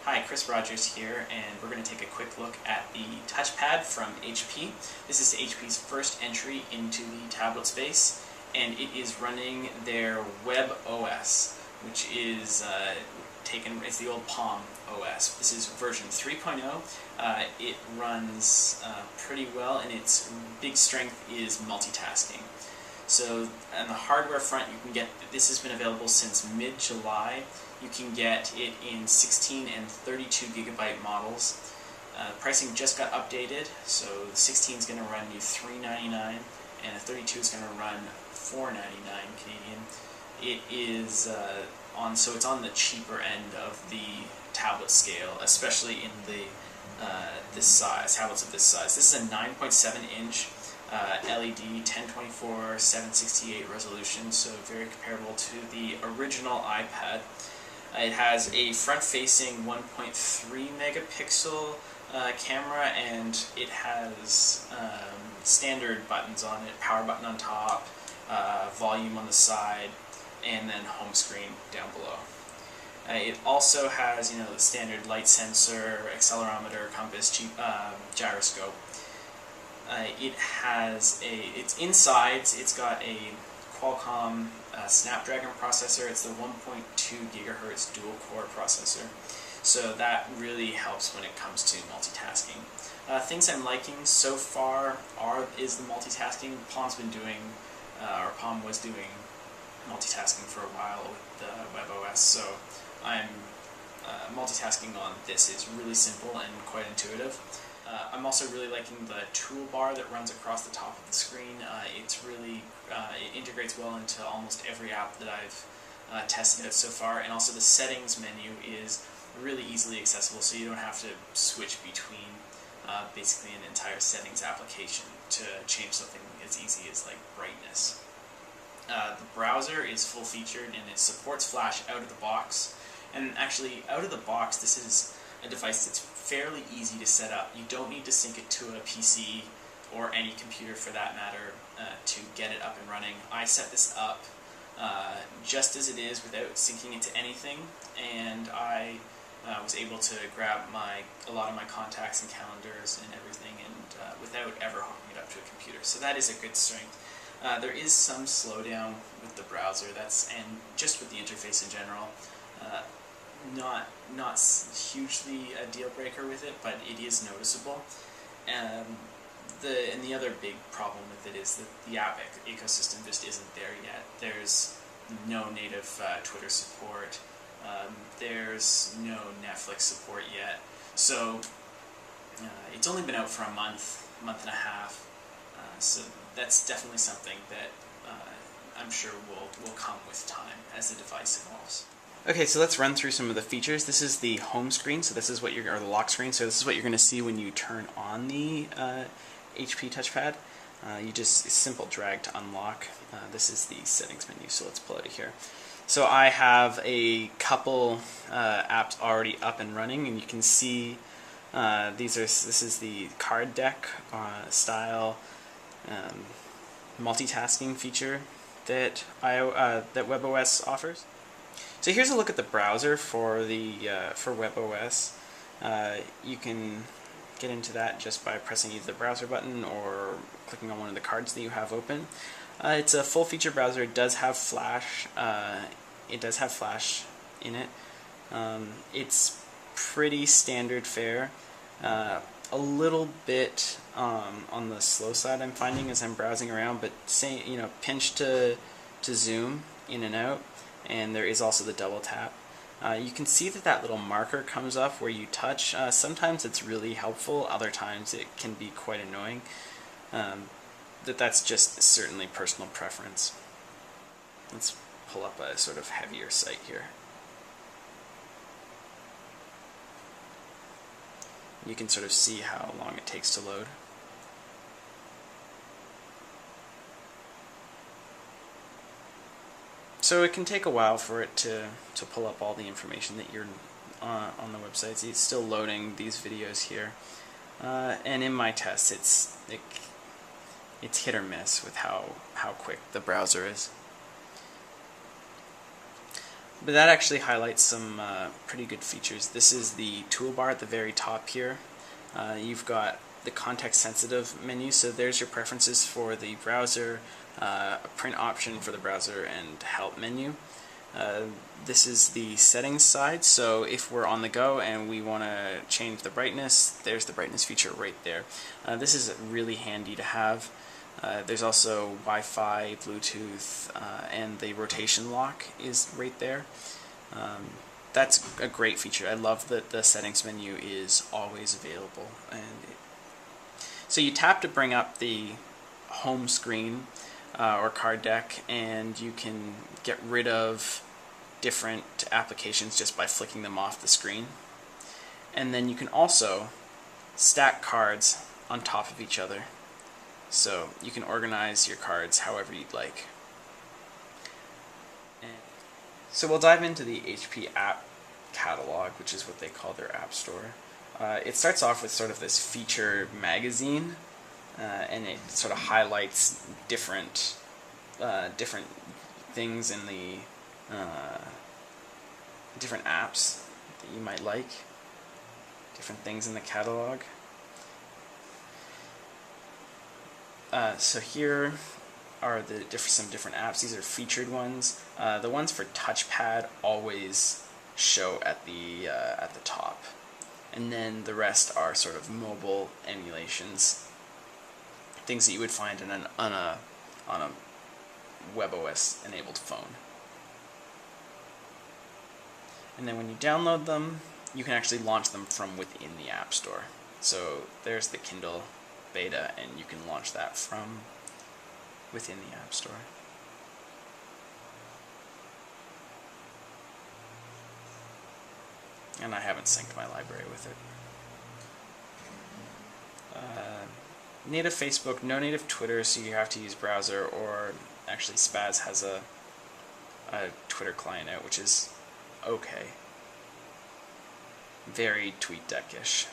Hi, Chris Rogers here, and we're going to take a quick look at the TouchPad from HP. This is HP's first entry into the tablet space, and it is running their webOS, which is it's the old Palm OS. This is version 3.0. It runs pretty well, and its big strength is multitasking. So on the hardware front, you can get, this has been available since mid-July. You can get it in 16 and 32 gigabyte models. Pricing just got updated, so the 16 is going to run you $3.99 and the 32 is going to run $4.99 Canadian. It is so it's on the cheaper end of the tablet scale, especially in the this size, tablets of this size. This is a 9.7-inch LED 1024 768 resolution, so very comparable to the original iPad. It has a front-facing 1.3 megapixel camera, and it has standard buttons on it: power button on top, volume on the side, and then home screen down below. It also has, the standard light sensor, accelerometer, compass, gyroscope. It's insides. It's got a Qualcomm Snapdragon processor. It's the 1.2 gigahertz dual-core processor, so that really helps when it comes to multitasking. Things I'm liking so far is the multitasking. Palm was doing multitasking for a while with webOS, so multitasking on this is really simple and quite intuitive. I'm also really liking the toolbar that runs across the top of the screen. It integrates well into almost every app that I've tested out so far, and also the settings menu is really easily accessible, so you don't have to switch between basically an entire settings application to change something as easy as like brightness. The browser is full-featured, and it supports Flash out of the box. And actually, out of the box, this is a device that's fairly easy to set up. You don't need to sync it to a PC or any computer for that matter to get it up and running. I set this up just as it is without syncing it to anything, and I was able to grab a lot of my contacts and calendars and everything, and without ever hooking it up to a computer. So that is a good strength. There is some slowdown with the browser, and just with the interface in general. Not hugely a deal breaker with it, but it is noticeable. And the other big problem with it is that the app ecosystem just isn't there yet. There's no native Twitter support. There's no Netflix support yet. So it's only been out for a month and a half. So that's definitely something that I'm sure will come with time as the device evolves. Okay, so let's run through some of the features. This is the home screen, so this is what or the lock screen. So this is what you're going to see when you turn on the HP TouchPad. You just simple drag to unlock. This is the settings menu, so let's pull it here. So I have a couple apps already up and running, and you can see this is the card deck style multitasking feature that webOS offers. So here's a look at the browser for webOS. You can get into that just by pressing either the browser button or clicking on one of the cards that you have open. It's a full-feature browser. It does have Flash. In it. It's pretty standard fare. A little bit on the slow side, I'm finding, as I'm browsing around, but pinch to zoom in and out. And there is also the double tap. You can see that little marker comes up where you touch. Sometimes it's really helpful, other times it can be quite annoying. That's just certainly personal preference. Let's pull up a sort of heavier site here. You can sort of see how long it takes to load. So it can take a while for it to pull up all the information that you're on the website. It's still loading these videos here. And in my tests, it's hit or miss with how quick the browser is. But that actually highlights some pretty good features. This is the toolbar at the very top here. You've got the context-sensitive menu, so there's your preferences for the browser, a print option for the browser, and help menu. This is the settings side, so if we're on the go and we want to change the brightness, there's the brightness feature right there. This is really handy to have. There's also Wi-Fi, Bluetooth, and the rotation lock is right there. That's a great feature. I love that the settings menu is always available. So you tap to bring up the home screen or card deck, and you can get rid of different applications just by flicking them off the screen. And then you can also stack cards on top of each other. So you can organize your cards however you'd like. So we'll dive into the HP app catalog, which is what they call their app store. It starts off with sort of this feature magazine, and it sort of highlights different things in the different apps that you might like, different things in the catalog. So here are some different apps. These are featured ones. The ones for TouchPad always show at the top, and then the rest are sort of mobile emulations, things that you would find on a webOS enabled phone. And then when you download them, you can actually launch them from within the App Store. So there's the Kindle beta, and you can launch that from within the App Store. And I haven't synced my library with it. Native Facebook, no native Twitter, so you have to use browser, or actually Spaz has a Twitter client out, which is okay. Very TweetDeck-ish.